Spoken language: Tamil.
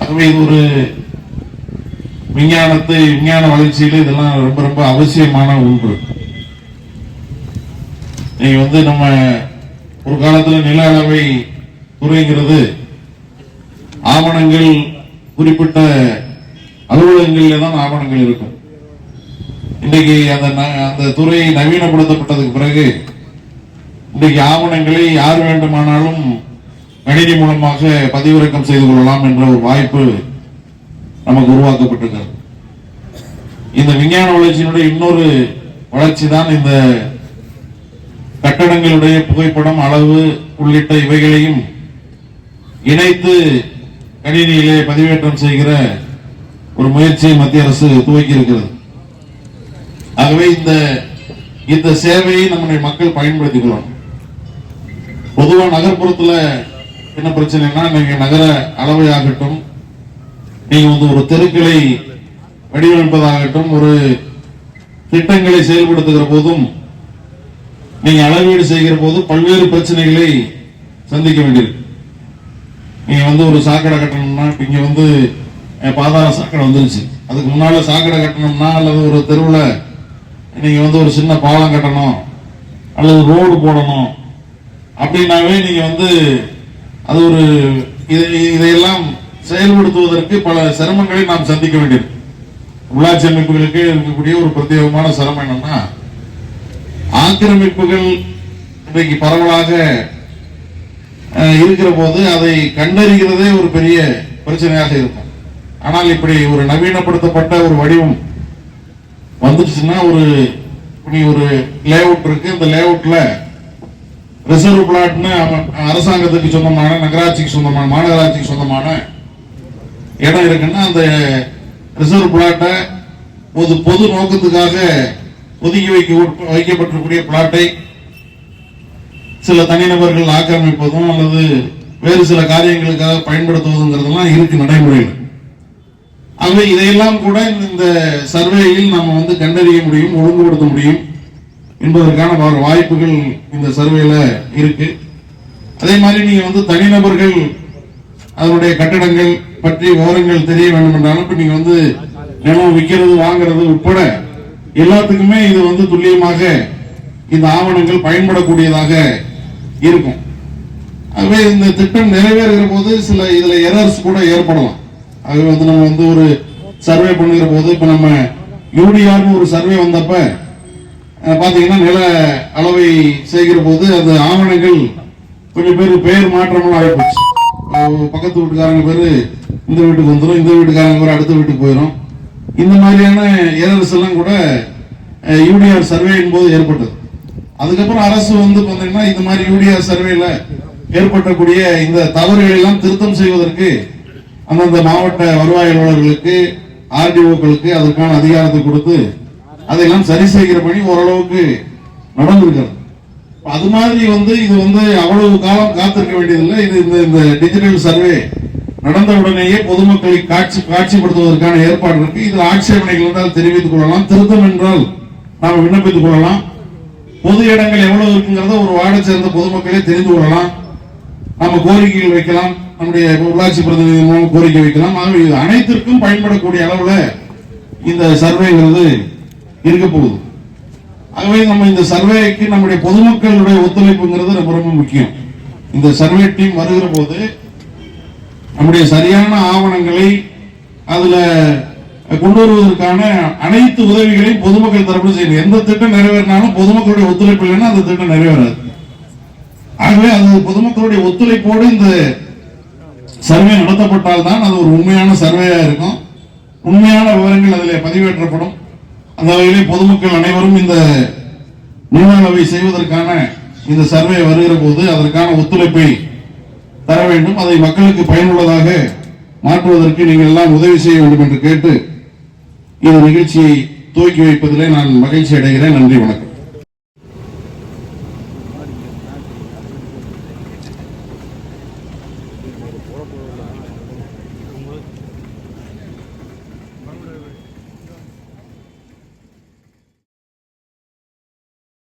ஆகவே இது ஒரு விஞ்ஞான வளர்ச்சியில இதெல்லாம் ரொம்ப ரொம்ப அவசியமான ஒன்று. நீங்க நம்ம ஒரு காலத்துல நில அளவை துறைங்கிறது ஆவணங்கள் குறிப்பிட்ட அலுவலகங்களில் தான் ஆவணங்கள் இருக்கும். இன்றைக்கு அந்த துறை நவீனப்படுத்தப்பட்டதுக்கு பிறகு இன்றைக்கு ஆவணங்களை யார் வேண்டுமானாலும் கணினி மூலமாக பதிவிறக்கம் செய்து கொள்ளலாம் என்ற ஒரு வாய்ப்பு நமக்கு உருவாக்கப்பட்டிருக்கிறது. இந்த விஞ்ஞான வளர்ச்சியினுடைய இன்னொரு வளர்ச்சி தான் இந்த கட்டடங்களுடைய புகைப்படம், அளவு உள்ளிட்ட இவைகளையும் இணைத்து கணினியிலே பதிவேற்றம் செய்கிற ஒரு முயற்சியை மத்திய அரசு துவக்கி இருக்கிறது. ஆகவே இந்த சேவையை நம்முடைய மக்கள் பயன்படுத்திக் கொள்ளணும். பொதுவா நகர்ப்புறத்தில் என்ன பிரச்சனைனா, நீங்க நகர அளவை ஆகட்டும், நீங்க ஒரு தெருக்களை வடிவமைப்பதாகட்டும், ஒரு திட்டங்களை செயல்படுத்துகிற போதும் நீங்க அளவீடு செய்கிற போது பல்வேறு பிரச்சனைகளை சந்திக்க வேண்டியிருக்கு. நீங்க ஒரு சாக்கடை கட்டணும்னா, இங்க பாதாள சாக்கடை வந்துருச்சு. அதுக்கு முன்னால சாக்கடை கட்டணும்னா அல்லது ஒரு தெருவில் நீங்க ஒரு சின்ன பாலம் கட்டணும் அல்லது ரோடு போடணும் அப்படின்னாவே நீங்க அது இதையெல்லாம் செயல்படுத்துவதற்கு பல சிரமங்களை நாம் சந்திக்க வேண்டியிருக்கு. உள்ளாட்சி அமைப்புகளுக்கு இருக்கக்கூடிய ஒரு பிரத்யேகமான சிரமம் என்னன்னா, ஆக்கிரமிப்புகள் இன்றைக்கு பரவலாக இருக்கிற போது அதை கண்டறிகிறதே ஒரு பெரிய பிரச்சனையாக இருக்கும். ஆனால் இப்படி ஒரு நவீனப்படுத்தப்பட்ட ஒரு வடிவம் வந்துடுச்சுன்னா, ஒரு லேஅவுட் இருக்கு, இந்த லேஅவுட்ல ரிசர்வ் பிளாட்னு அரசாங்கத்துக்கு சொந்தமான, நகராட்சிக்கு சொந்தமான, மாநகராட்சிக்கு சொந்தமான இடம் இருக்குன்னா, அந்த ரிசர்வ் பிளாட்டை பொது நோக்கத்துக்காக ஒதுக்கி வைக்கப்பட்டிருக்கூடிய பிளாட்டை சில தனிநபர்கள் ஆக்கிரமிப்பதும் அல்லது வேறு சில காரியங்களுக்காக பயன்படுத்துவதுங்கிறதெல்லாம் இருக்கு நடைமுறையில். ஆகவே இதையெல்லாம் கூட இந்த சர்வேயில் நம்ம கண்டறிய முடியும், ஒழுங்குபடுத்த முடியும் என்பதற்கான வாய்ப்புகள் இந்த சர்வேல இருக்கு. அதே மாதிரி நீங்க தனிநபர்கள் அதனுடைய கட்டடங்கள் பற்றி விவரங்கள் தெரிய வேண்டும் என்றாலும், இப்ப நீங்க நிலம் விற்கிறது, வாங்குறது உட்பட எல்லாத்துக்குமே இது துல்லியமாக இந்த ஆவணங்கள் பயன்படக்கூடியதாக இருக்கும். ஆகவே இந்த திட்டம் நிறைவேறுகிற போது சில இதுல எரர்ஸ் கூட ஏற்படலாம். ஆகவே நம்ம ஒரு சர்வே பண்ணுகிற போது, இப்ப நம்ம யூடிஆர்னு ஒரு சர்வே வந்தப்ப பாத்தீங்கன்னா, நில அளவை செய்கிற போது அந்த ஆவணங்கள் கொஞ்சம் பேர் பெயர் மாற்றமும் ஆகிப்போச்சு. பக்கத்து வீட்டுக்காரங்க பேரு இந்த வீட்டுக்கு வந்துடும், இந்த வீட்டுக்காரங்க பேர் அடுத்த வீட்டுக்கு போயிடும். இந்த மாதிரியான எரர்ஸ் எல்லாம் கூட யூடிஆர் சர்வேயின் போது ஏற்பட்டது. அதுக்கப்புறம் அரசு பாத்தீங்கன்னா, இந்த மாதிரி யூடிஆர் சர்வேல ஏற்பட்டக்கூடிய இந்த தவறுகளை எல்லாம் திருத்தம் செய்வதற்கு அந்தந்த மாவட்ட வருவாய் அலுவலர்களுக்கு, ஆர்டிஓக்களுக்கு அதற்கான அதிகாரத்தை கொடுத்து அதையெல்லாம் சரி செய்கிற பணி ஓரளவுக்கு நடந்திருக்கிறது. அது மாதிரி இது அவ்வளவு காலம் காத்திருக்க வேண்டியதில்லை. இது இந்த டிஜிட்டல் சர்வே நடந்த உடனேயே பொதுமக்களை காட்சிப்படுத்துவதற்கான ஏற்பாடு இருக்கு. இதில் ஆட்சேபனைகள் என்றால் தெரிவித்துக் கொள்ளலாம், திருத்தம் என்றால் நாம் விண்ணப்பித்துக் கொள்ளலாம். பொது இடங்கள் எவ்வளவு இருக்குங்கிறத ஒரு வார்டை சேர்ந்த பொதுமக்களே தெரிந்து கொள்ளலாம். நம்ம கோரிக்கைகள் வைக்கலாம், நம்முடைய உள்ளாட்சி பிரதிநிதி மூலம் கோரிக்கை வைக்கலாம். ஆகவே இது அனைத்திற்கும் பயன்படக்கூடிய அளவுல இந்த சர்வேங்கிறது இருக்க போகுது. ஆகவே நம்ம இந்த சர்வேக்கு நம்முடைய பொதுமக்களுடைய ஒத்துழைப்புங்கிறது ரொம்ப ரொம்ப முக்கியம். இந்த சர்வே டீம் வருகிற போது நம்முடைய சரியான ஆவணங்களை அதுல கொண்டு வருவதற்கான அனைத்து உதவிகளையும் பொதுமக்கள் தரப்பு செய்யணும். எந்த திட்டம் நிறைவேறினாலும் பொதுமக்களுடைய ஒத்துழைப்பு இல்லைன்னா அந்த திட்டம் நிறைவேறாது. ஆகவே அது பொதுமக்களுடைய ஒத்துழைப்போடு இந்த சர்வே நடத்தப்பட்டால் தான் அது ஒரு உண்மையான சர்வேயா இருக்கும். உண்மையான விவரங்கள் அதில் பதிவேற்றப்படும். அந்த வகையிலே பொதுமக்கள் அனைவரும் இந்த நில அளவை செய்வதற்கான இந்த சர்வே வருகிற போது அதற்கான ஒத்துழைப்பை தர வேண்டும். அதை மக்களுக்கு பயனுள்ளதாக மாற்றுவதற்கு நீங்கள் எல்லாம் உதவி செய்ய வேண்டும் என்று கேட்டு இந்த நிகழ்ச்சியை துவக்கி வைப்பதிலே நான் மகிழ்ச்சி அடைகிறேன். நன்றி, வணக்கம்.